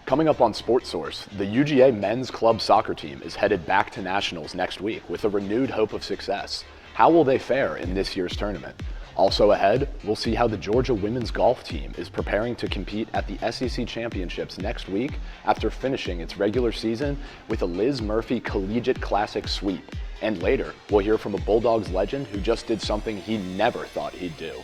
Coming up on Sportsource, the UGA men's club soccer team is headed back to nationals next week with a renewed hope of success. How will they fare in this year's tournament? Also ahead, we'll see how the Georgia women's golf team is preparing to compete at the SEC Championships next week after finishing its regular season with a Liz Murphy Collegiate Classic sweep. And later, we'll hear from a Bulldogs legend who just did something he never thought he'd do.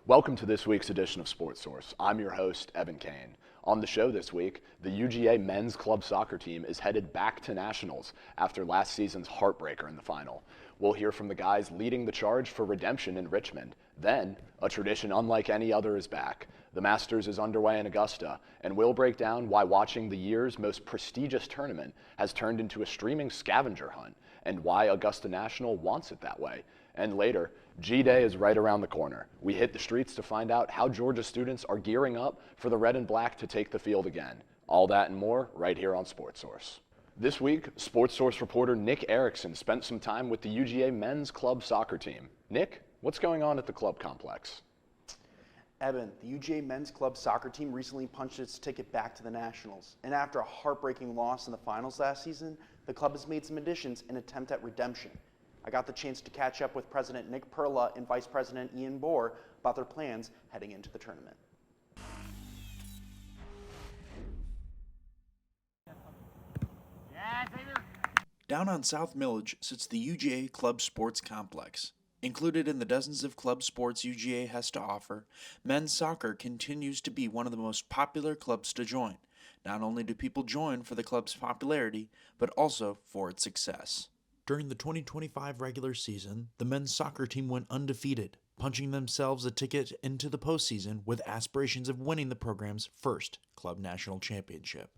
Welcome to this week's edition of Sportsource. I'm your host, Evan Kane. On the show this week, the UGA men's club soccer team is headed back to nationals after last season's heartbreaker in the final. We'll hear from the guys leading the charge for redemption in Richmond. Then, a tradition unlike any other is back. The Masters is underway in Augusta, and we'll break down why watching the year's most prestigious tournament has turned into a streaming scavenger hunt, and why Augusta National wants it that way. And later, G-Day is right around the corner. We hit the streets to find out how Georgia students are gearing up for the red and black to take the field again. All that and more right here on Sportsource. This week, Sportsource reporter Nick Erickson spent some time with the UGA men's club soccer team. Nick, what's going on at the club complex? Evan, the UGA men's club soccer team recently punched its ticket back to the Nationals. And after a heartbreaking loss in the finals last season, the club has made some additions in an attempt at redemption. I got the chance to catch up with President Nick Perla and Vice President Ian Bohr about their plans heading into the tournament. Down on South Millage sits the UGA Club Sports Complex. Included in the dozens of club sports UGA has to offer, men's soccer continues to be one of the most popular clubs to join. Not only do people join for the club's popularity, but also for its success. During the 2025 regular season, the men's soccer team went undefeated, punching themselves a ticket into the postseason with aspirations of winning the program's first club national championship.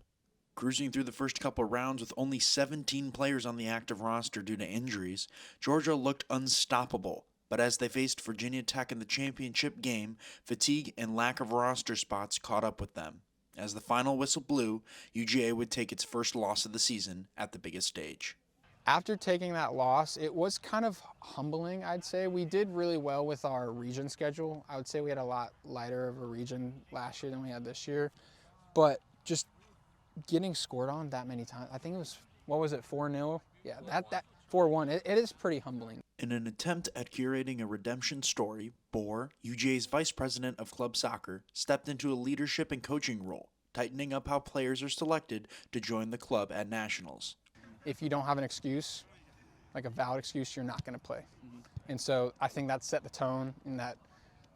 Cruising through the first couple rounds with only 17 players on the active roster due to injuries, Georgia looked unstoppable. But as they faced Virginia Tech in the championship game, fatigue and lack of roster spots caught up with them. As the final whistle blew, UGA would take its first loss of the season at the biggest stage. After taking that loss, it was kind of humbling, I'd say. We did really well with our region schedule. I would say we had a lot lighter of a region last year than we had this year. But just getting scored on that many times, I think it was, 4-0? Yeah, that 4-1, it is pretty humbling. In an attempt at curating a redemption story, Bohr, UGA's vice president of club soccer, stepped into a leadership and coaching role, tightening up how players are selected to join the club at nationals. If you don't have an excuse, like a valid excuse, you're not going to play. And so I think that set the tone, and that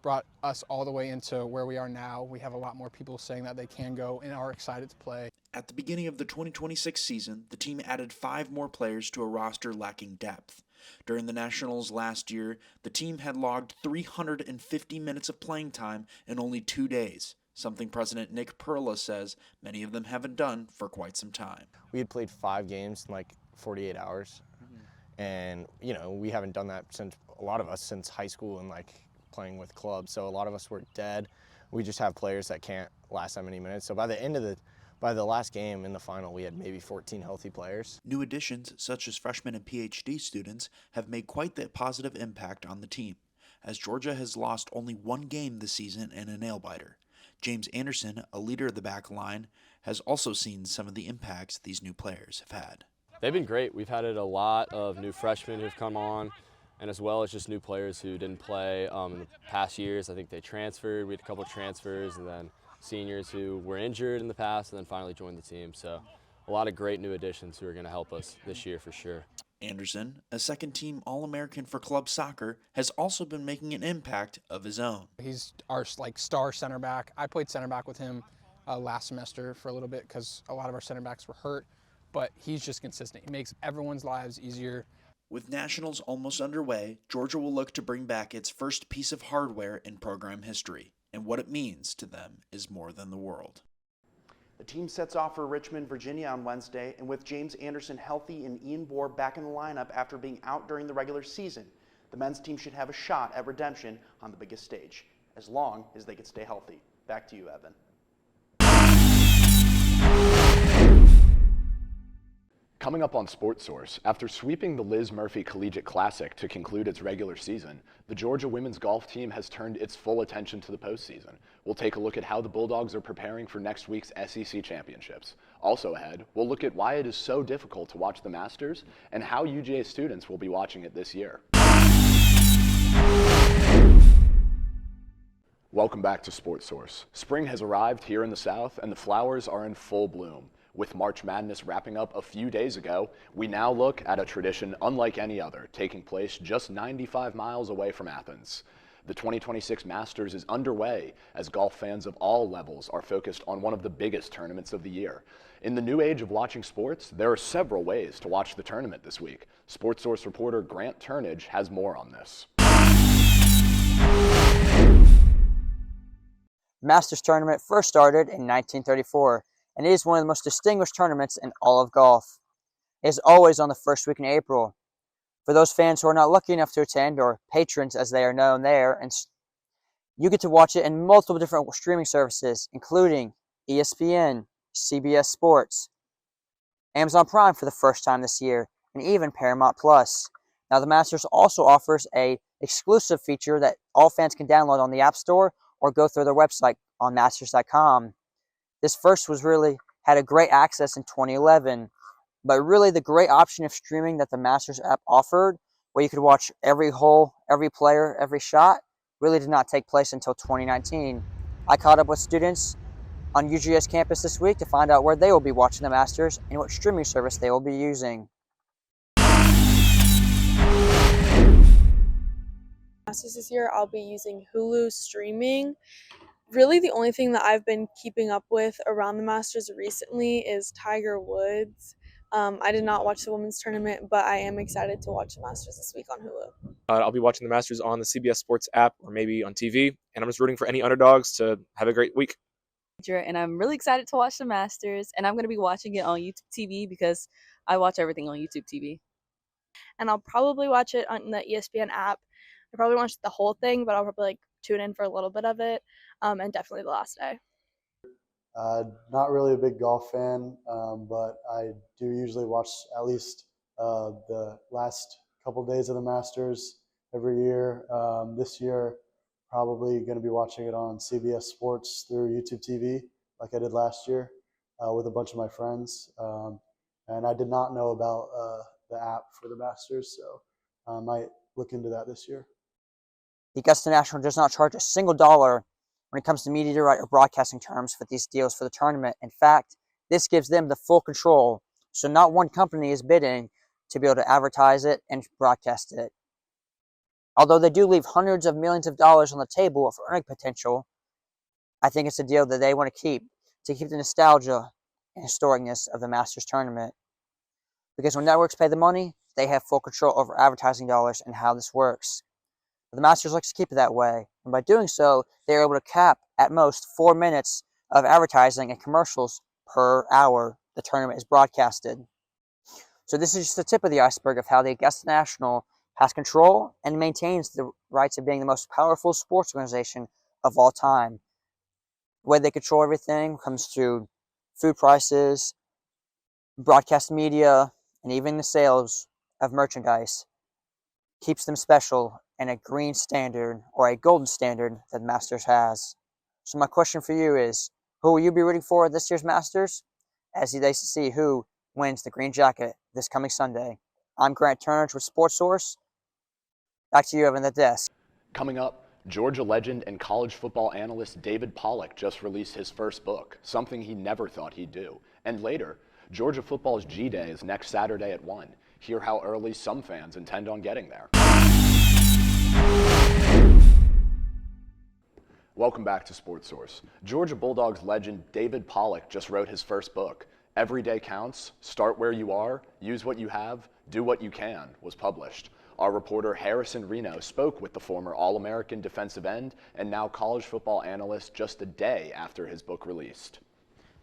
brought us all the way into where we are now. We have a lot more people saying that they can go and are excited to play. At the beginning of the 2026 season, the team added 5 more players to a roster lacking depth. During the Nationals last year, the team had logged 350 minutes of playing time in only 2 days. Something President Nick Perla says many of them haven't done for quite some time. We had played 5 games in like 48 hours. And, we haven't done that since, a lot of us, since high school and like playing with clubs. So a lot of us were dead. We just have players that can't last that many minutes. So by the last game in the final, we had maybe 14 healthy players. New additions, such as freshmen and PhD students, have made quite the positive impact on the team, as Georgia has lost only 1 game this season in a nail-biter. James Anderson, a leader of the back line, has also seen some of the impacts these new players have had. They've been great. We've had a lot of new freshmen who've come on, and as well as just new players who didn't play in the past years. I think they transferred. We had a couple of transfers, and then seniors who were injured in the past and then finally joined the team. So a lot of great new additions who are going to help us this year for sure. Anderson, a second-team All-American for club soccer, has also been making an impact of his own. He's our star center back. I played center back with him last semester for a little bit because a lot of our center backs were hurt, but he's just consistent. He makes everyone's lives easier. With nationals almost underway, Georgia will look to bring back its first piece of hardware in program history, and what it means to them is more than the world. The team sets off for Richmond, Virginia on Wednesday, and with James Anderson healthy and Ian Bohr back in the lineup after being out during the regular season, the men's team should have a shot at redemption on the biggest stage, as long as they can stay healthy. Back to you, Evan. Coming up on Sportsource, after sweeping the Liz Murphy Collegiate Classic to conclude its regular season, the Georgia women's golf team has turned its full attention to the postseason. We'll take a look at how the Bulldogs are preparing for next week's SEC championships. Also ahead, we'll look at why it is so difficult to watch the Masters and how UGA students will be watching it this year. Welcome back to Sportsource. Spring has arrived here in the South and the flowers are in full bloom. With March Madness wrapping up a few days ago, we now look at a tradition unlike any other, taking place just 95 miles away from Athens. The 2026 Masters is underway as golf fans of all levels are focused on one of the biggest tournaments of the year. In the new age of watching sports, there are several ways to watch the tournament this week. Sportsource reporter Grant Turnage has more on this. The Masters tournament first started in 1934. And it is one of the most distinguished tournaments in all of golf. It is always on the first week in April. For those fans who are not lucky enough to attend, or patrons as they are known there, and you get to watch it in multiple different streaming services, including ESPN, CBS Sports, Amazon Prime for the first time this year, and even Paramount Plus. Now, the Masters also offers an exclusive feature that all fans can download on the App Store or go through their website on Masters.com. This first had a great access in 2011, but really the great option of streaming that the Masters app offered, where you could watch every hole, every player, every shot, really did not take place until 2019. I caught up with students on UGA's campus this week to find out where they will be watching the Masters and what streaming service they will be using. Masters this year, I'll be using Hulu streaming. Really, the only thing that I've been keeping up with around the Masters recently is Tiger Woods. I did not watch the women's tournament, but I am excited to watch the Masters this week on Hulu. I'll be watching the Masters on the CBS Sports app or maybe on TV, and I'm just rooting for any underdogs to have a great week. And I'm really excited to watch the Masters, and I'm going to be watching it on YouTube TV because I watch everything on YouTube TV. And I'll probably watch it on the ESPN app. I probably watch the whole thing, but I'll probably tune in for a little bit of it, and definitely the last day. Not really a big golf fan, but I do usually watch at least the last couple days of the Masters every year. This year, probably going to be watching it on CBS Sports through YouTube TV, like I did last year with a bunch of my friends. And I did not know about the app for the Masters, so I might look into that this year. The Augusta National does not charge a single dollar when it comes to media right or broadcasting terms for these deals for the tournament. In fact, this gives them the full control, so not one company is bidding to be able to advertise it and broadcast it. Although they do leave hundreds of millions of dollars on the table for earning potential, I think it's a deal that they want to keep the nostalgia and historicness of the Masters tournament. Because when networks pay the money, they have full control over advertising dollars and how this works. But the Masters likes to keep it that way, and by doing so, they are able to cap at most 4 minutes of advertising and commercials per hour the tournament is broadcasted. So this is just the tip of the iceberg of how the Augusta National has control and maintains the rights of being the most powerful sports organization of all time. The way they control everything when it comes to food prices, broadcast media, and even the sales of merchandise keeps them special and a green standard or a golden standard that Masters has. So my question for you is, who will you be rooting for this year's Masters as they see who wins the green jacket this coming Sunday? I'm Grant Turnage with Sportsource. Back to you, Evan, at the desk. Coming up, Georgia legend and college football analyst David Pollack just released his first book, something he never thought he'd do. And later, Georgia football's G-Day is next Saturday at 1. Hear how early some fans intend on getting there. Welcome back to Sportsource. Georgia Bulldogs legend David Pollack just wrote his first book. Every Day Counts, Start Where You Are, Use What You Have, Do What You Can was published. Our reporter Harrison Reno spoke with the former All-American defensive end and now college football analyst just a day after his book released.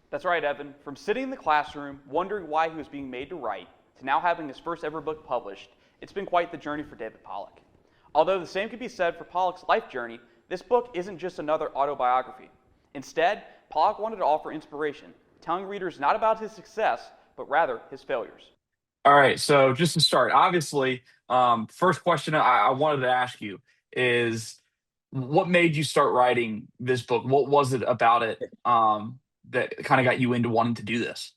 That's right, Evan. From sitting in the classroom, wondering why he was being made to write, to now having his first ever book published, it's been quite the journey for David Pollack. Although the same could be said for Pollack's life journey, this book isn't just another autobiography. Instead, Pollack wanted to offer inspiration, telling readers not about his success, but rather his failures. All right. So just to start, obviously, first question I wanted to ask you is what made you start writing this book? What was it about it that kind of got you into wanting to do this?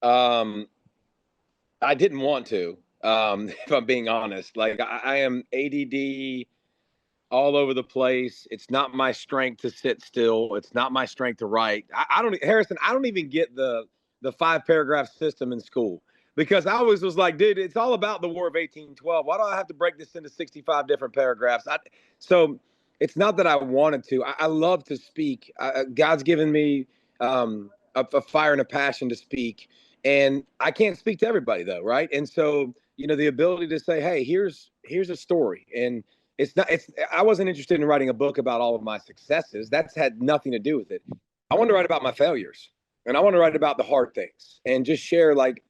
Um, I didn't want to, if I'm being honest. Like I am ADD all over the place. It's not my strength to sit still. It's not my strength to write. I don't, Harrison. I don't even get the 5 paragraph system in school because I always was like, dude, it's all about the War of 1812. Why do I have to break this into 65 different paragraphs? So it's not that I wanted to. I love to speak. God's given me a fire and a passion to speak, and I can't speak to everybody though, right? And so the ability to say, hey, here's a story, and I wasn't interested in writing a book about all of my successes. That's had nothing to do with it. I want to write about my failures, and I want to write about the hard things and just share like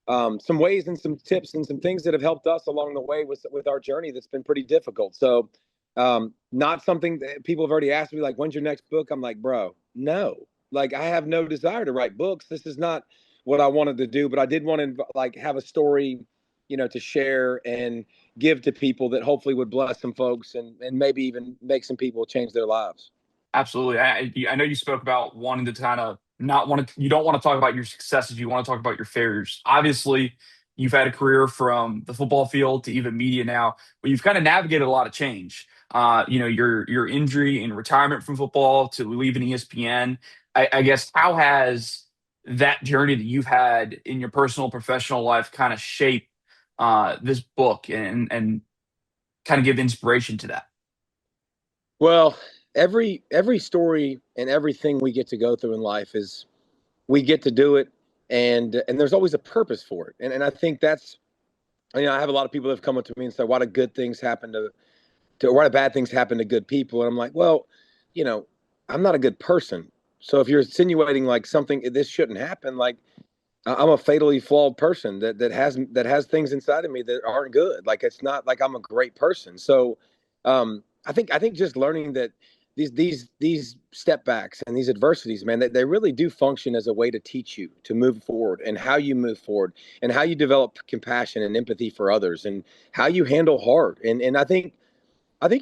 some ways and some tips and some things that have helped us along the way with our journey that's been pretty difficult. So not something that people have already asked me, like, when's your next book? I'm like, bro, no, like I have no desire to write books. This is not what I wanted to do, but I did want to like have a story, to share and give to people that hopefully would bless some folks and maybe even make some people change their lives. Absolutely. I know you spoke about wanting to kind of not want to, you don't want to talk about your successes. You want to talk about your failures. Obviously, you've had a career from the football field to even media now, but you've kind of navigated a lot of change. Your injury and retirement from football to leaving ESPN. I guess how has that journey that you've had in your personal professional life kind of shaped this book and kind of give inspiration to that? Well, every story and everything we get to go through in life is we get to do it, and there's always a purpose for it. And I think that's I have a lot of people that have come up to me and said, why do good things happen to why do bad things happen to good people? And I'm like, well, you know, I'm not a good person. So if you're insinuating like something this shouldn't happen, like I'm a fatally flawed person that has things inside of me that aren't good. Like it's not like I'm a great person. So I think just learning that these step backs and these adversities, man, they really do function as a way to teach you to move forward and how you move forward and how you develop compassion and empathy for others and how you handle hard. And I think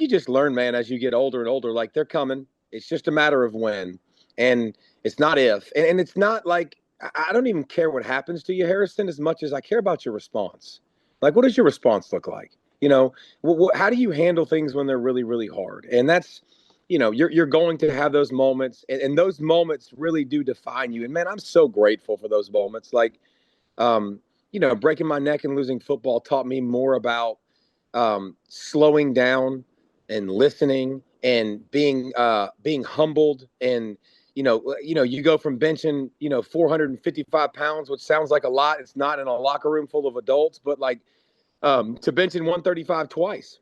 you just learn, man, as you get older and older, like they're coming. It's just a matter of when. And it's not if. And it's not like I don't even care what happens to you, Harrison, as much as I care about your response. Like, what does your response look like? How do you handle things when they're really, really hard? And that's, you're going to have those moments, and those moments really do define you. And man, I'm so grateful for those moments. Like, breaking my neck and losing football taught me more about slowing down and listening and being humbled. And you go from benching 455 pounds, which sounds like a lot. It's not in a locker room full of adults, but like to benching 135 twice.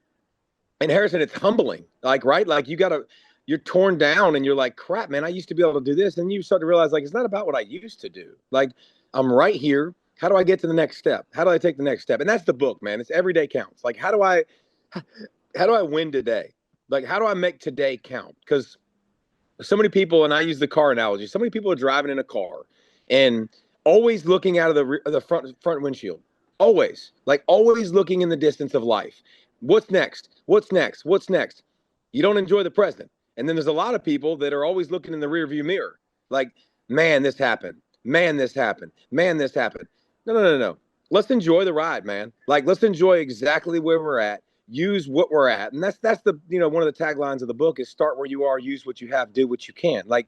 And Harrison, it's humbling, like, right? Like you're torn down and you're like, crap, man, I used to be able to do this. And you start to realize, like, it's not about what I used to do. Like, I'm right here. How do I get to the next step? How do I take the next step? And that's the book, man. It's every day counts. Like, how do I win today? Like, how do I make today count? Because so many people, and I use the car analogy, so many people are driving in a car and always looking out of the front windshield. Always looking in the distance of life. What's next? What's next? What's next? You don't enjoy the present. And then there's a lot of people that are always looking in the rearview mirror. Like, man, this happened. Man, this happened. Man, this happened. No. Let's enjoy the ride, man. Like, let's enjoy exactly where we're at. Use what we're at. And that's the, one of the taglines of the book is start where you are, use what you have, do what you can. Like,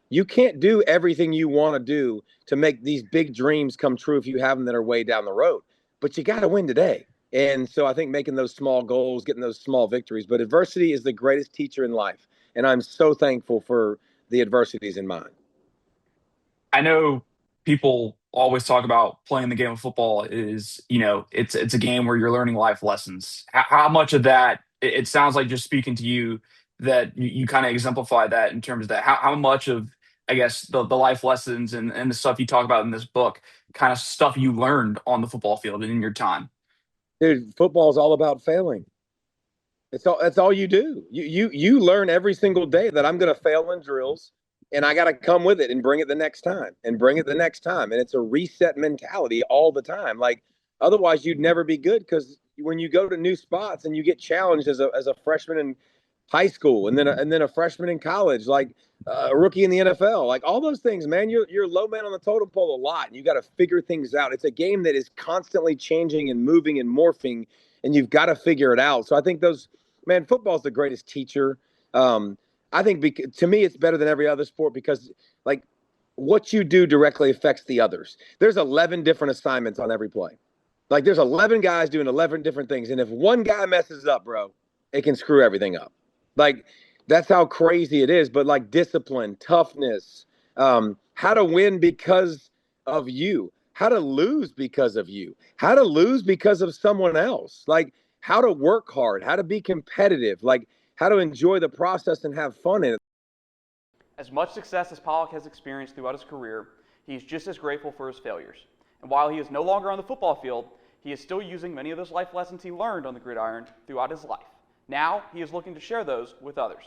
you can't do everything you want to do to make these big dreams come true if you have them that are way down the road. But you got to win today. And so I think making those small goals, getting those small victories, but adversity is the greatest teacher in life. And I'm so thankful for the adversities in mine. I know people always talk about playing the game of football is, it's a game where you're learning life lessons. How much of that, it sounds like just speaking to you that you kind of exemplify that in terms of that. How much of, I guess, the life lessons and the stuff you talk about in this book, kind of stuff you learned on the football field and in your time? Dude, football is all about failing. That's all you do. You learn every single day that I'm going to fail in drills and I got to come with it and bring it the next time and bring it the next time. And it's a reset mentality all the time. Like, otherwise you'd never be good, because when you go to new spots and you get challenged as a freshman in high school and then a freshman in college, like a rookie in the NFL, like all those things, man, you're low man on the totem pole a lot, and you got to figure things out. It's a game that is constantly changing and moving and morphing, and you've got to figure it out. So I think football's the greatest teacher. I think to me, it's better than every other sport, because like what you do directly affects the others. There's 11 different assignments on every play. Like there's 11 guys doing 11 different things. And if one guy messes up, bro, it can screw everything up. Like that's how crazy it is. But like discipline, toughness, how to win because of you, how to lose because of you, how to lose because of someone else, like how to work hard, how to be competitive, like how to enjoy the process and have fun in it. As much success as Pollock has experienced throughout his career, he's just as grateful for his failures. And while he is no longer on the football field, he is still using many of those life lessons he learned on the gridiron throughout his life. Now, he is looking to share those with others.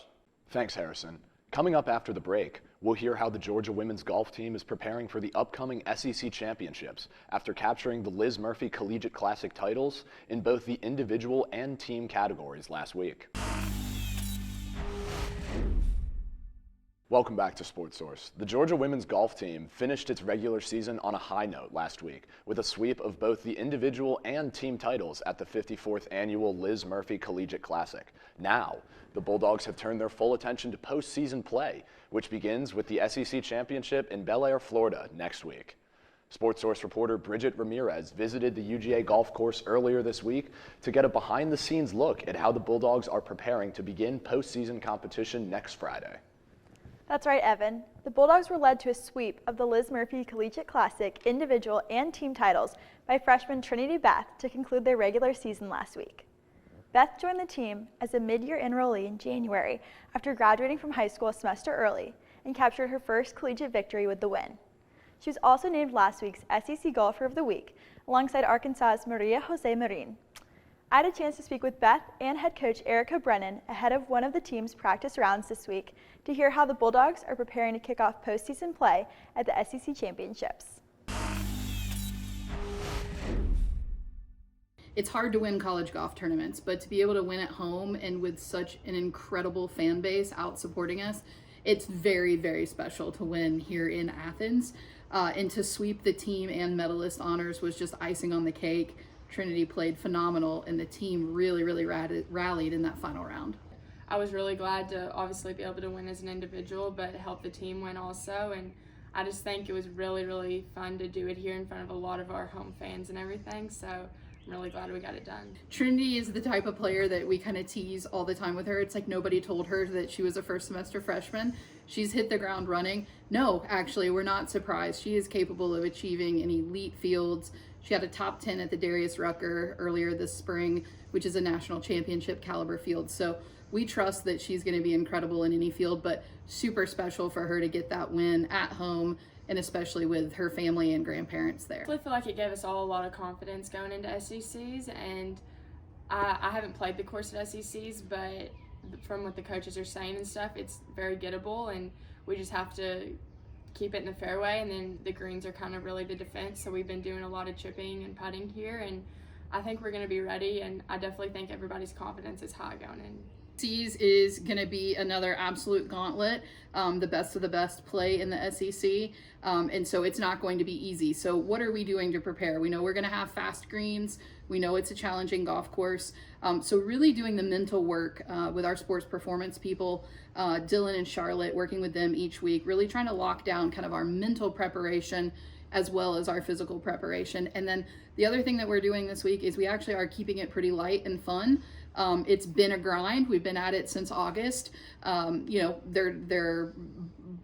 Thanks, Harrison. Coming up after the break, we'll hear how the Georgia women's golf team is preparing for the upcoming SEC championships after capturing the Liz Murphy Collegiate Classic titles in both the individual and team categories last week. Welcome back to Sportsource. The Georgia women's golf team finished its regular season on a high note last week with a sweep of both the individual and team titles at the 54th annual Liz Murphy Collegiate Classic. Now, the Bulldogs have turned their full attention to postseason play, which begins with the SEC Championship in Bel Air, Florida next week. Sportsource reporter Bridget Ramirez visited the UGA golf course earlier this week to get a behind-the-scenes look at how the Bulldogs are preparing to begin postseason competition next Friday. That's right, Evan. The Bulldogs were led to a sweep of the Liz Murphy Collegiate Classic individual and team titles by freshman Trinity Beth to conclude their regular season last week. Beth joined the team as a mid-year enrollee in January after graduating from high school a semester early and captured her first collegiate victory with the win. She was also named last week's SEC Golfer of the Week alongside Arkansas's Maria Jose Marin. I had a chance to speak with Beth and head coach Erica Brennan ahead of one of the team's practice rounds this week to hear how the Bulldogs are preparing to kick off postseason play at the SEC Championships. It's hard to win college golf tournaments, but to be able to win at home and with such an incredible fan base out supporting us, it's very, very special to win here in Athens. And to sweep the team and medalist honors was just icing on the cake. Trinity played phenomenal, and the team really, really rallied in that final round. I was really glad to obviously be able to win as an individual, but help the team win also. And I just think it was really, really fun to do it here in front of a lot of our home fans and everything. So I'm really glad we got it done. Trinity is the type of player that we kind of tease all the time with her. It's like nobody told her that she was a first semester freshman. She's hit the ground running. No, actually, we're not surprised. She is capable of achieving in elite fields. She had a top 10 at the Darius Rucker earlier this spring, which is a national championship caliber field. So we trust that she's going to be incredible in any field, but super special for her to get that win at home, and especially with her family and grandparents there. I feel like it gave us all a lot of confidence going into SECs, and I haven't played the course at SECs, but from what the coaches are saying and stuff, it's very gettable, and we just have to keep it in the fairway, and then the greens are kind of really the defense. So we've been doing a lot of chipping and putting here, and I think we're going to be ready, and I definitely think everybody's confidence is high going in. SECs is going to be another absolute gauntlet, the best of the best play in the SEC, and so it's not going to be easy. So what are we doing to prepare? We know we're going to have fast greens. We know it's a challenging golf course. So really doing the mental work with our sports performance people, Dylan and Charlotte, working with them each week, really trying to lock down kind of our mental preparation as well as our physical preparation. And then the other thing that we're doing this week is we actually are keeping it pretty light and fun. It's been a grind. We've been at it since August. You know, their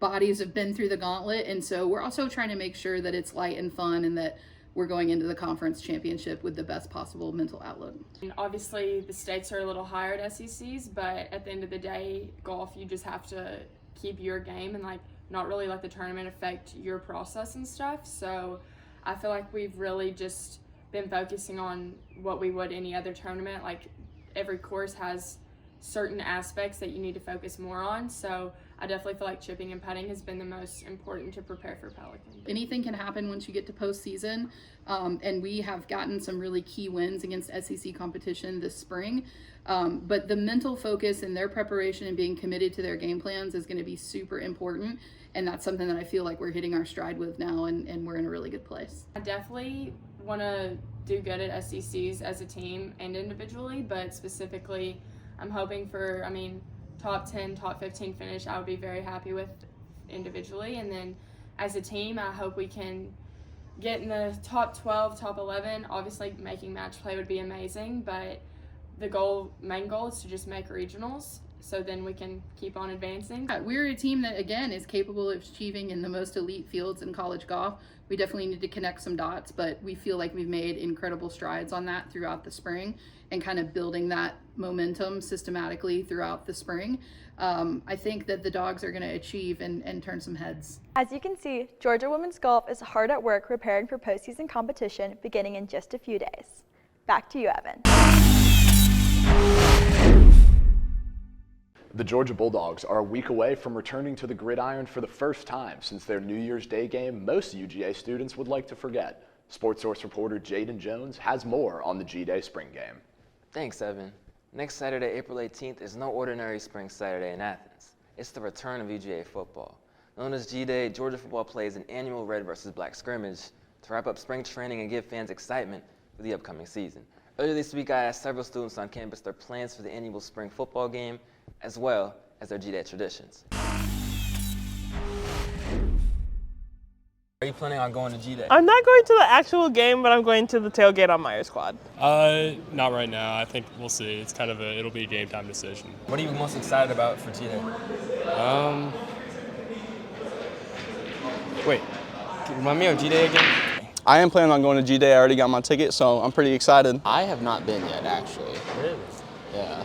bodies have been through the gauntlet. And so we're also trying to make sure that it's light and fun and that we're going into the conference championship with the best possible mental outlook. And obviously the stakes are a little higher at SECs, but at the end of the day, golf, you just have to keep your game and like not really let the tournament affect your process and stuff. So I feel like we've really just been focusing on what we would any other tournament. Like every course has certain aspects that you need to focus more on. So I definitely feel like chipping and putting has been the most important to prepare for Pelican. Anything can happen once you get to postseason, and we have gotten some really key wins against SEC competition this spring. But the mental focus and their preparation and being committed to their game plans is going to be super important. And that's something that I feel like we're hitting our stride with now, and we're in a really good place. I definitely want to do good at SECs as a team and individually, but specifically I'm hoping for, top 10, top 15 finish I would be very happy with individually. And then as a team, I hope we can get in the top 12, top 11. Obviously making match play would be amazing, but the main goal is to just make regionals, so then we can keep on advancing. We're a team that, again, is capable of achieving in the most elite fields in college golf. We definitely need to connect some dots, but we feel like we've made incredible strides on that throughout the spring and kind of building that momentum systematically throughout the spring. I think that the Dogs are going to achieve and turn some heads. As you can see, Georgia women's golf is hard at work preparing for postseason competition beginning in just a few days. Back to you, Evan. The Georgia Bulldogs are a week away from returning to the gridiron for the first time since their New Year's Day game most UGA students would like to forget. Sportsource reporter Jaden Jones has more on the G-Day spring game. Thanks, Evan. Next Saturday, April 18th, is no ordinary spring Saturday in Athens. It's the return of UGA football. Known as G-Day, Georgia football plays an annual red versus black scrimmage to wrap up spring training and give fans excitement for the upcoming season. Earlier this week, I asked several students on campus their plans for the annual spring football game, as well as their G-Day traditions. Are you planning on going to G-Day? I'm not going to the actual game, but I'm going to the tailgate on Meyer Squad. Not right now. I think we'll see. It's kind of it'll be a game time decision. What are you most excited about for G-Day? Wait, remind me of G-Day again? I am planning on going to G-Day. I already got my ticket, so I'm pretty excited. I have not been yet, actually. Really? Yeah.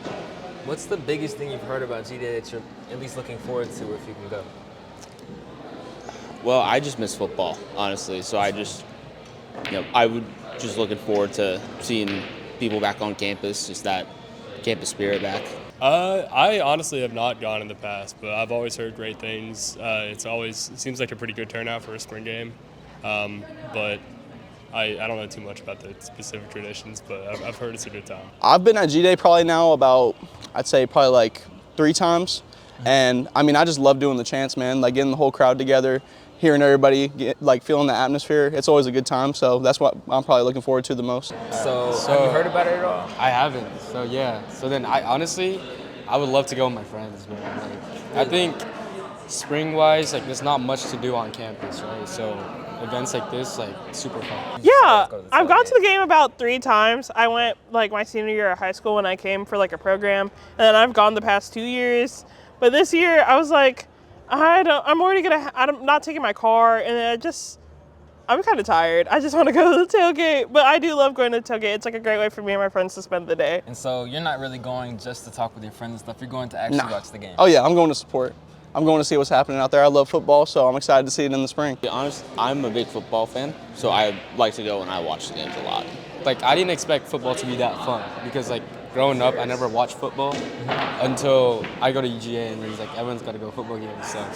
What's the biggest thing you've heard about G-Day that you're at least looking forward to if you can go? Well, I just miss football, honestly. So I just, I would just looking forward to seeing people back on campus, just that campus spirit back. I honestly have not gone in the past, but I've always heard great things. It seems like a pretty good turnout for a spring game. But I don't know too much about the specific traditions, but I've heard it's a good time. I've been at G-Day probably now about, I'd say probably like 3 times. And I just love doing the chants, man, like getting the whole crowd together, hearing everybody, feeling the atmosphere. It's always a good time, so that's what I'm probably looking forward to the most. So have you heard about it at all? I haven't, So yeah, so then I would love to go with my friends, man. I think spring-wise, there's not much to do on campus, right? So events like this, super fun. Yeah, I've gone to the game about 3 times. I went my senior year of high school when I came for a program, and then I've gone the past 2 years. But this year I was I'm not taking my car, and I'm kind of tired. I just want to go to the tailgate, but I do love going to the tailgate. It's a great way for me and my friends to spend the day. And so you're not really going just to talk with your friends and stuff. You're going to actually watch the game. Oh yeah, I'm going to support. I'm going to see what's happening out there. I love football, so I'm excited to see it in the spring. To be honest, I'm a big football fan, so I like to go and I watch the games a lot. I didn't expect football to be that fun because growing up, I never watched football until I go to UGA and there's everyone's got to go football games and stuff.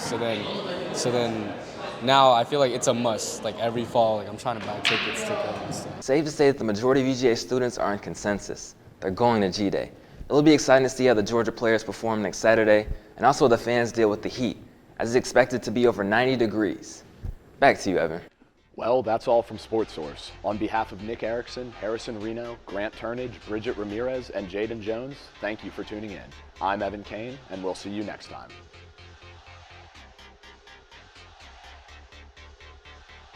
So then now I feel like it's a must. Every fall, I'm trying to buy tickets to go and stuff. Safe to say that the majority of UGA students are in consensus. They're going to G-Day. It'll be exciting to see how the Georgia players perform next Saturday and also the fans deal with the heat, as it's expected to be over 90 degrees. Back to you, Evan. Well, that's all from Sportsource. On behalf of Nick Erickson, Harrison Reno, Grant Turnage, Bridget Ramirez, and Jaden Jones, thank you for tuning in. I'm Evan Kane, and we'll see you next time.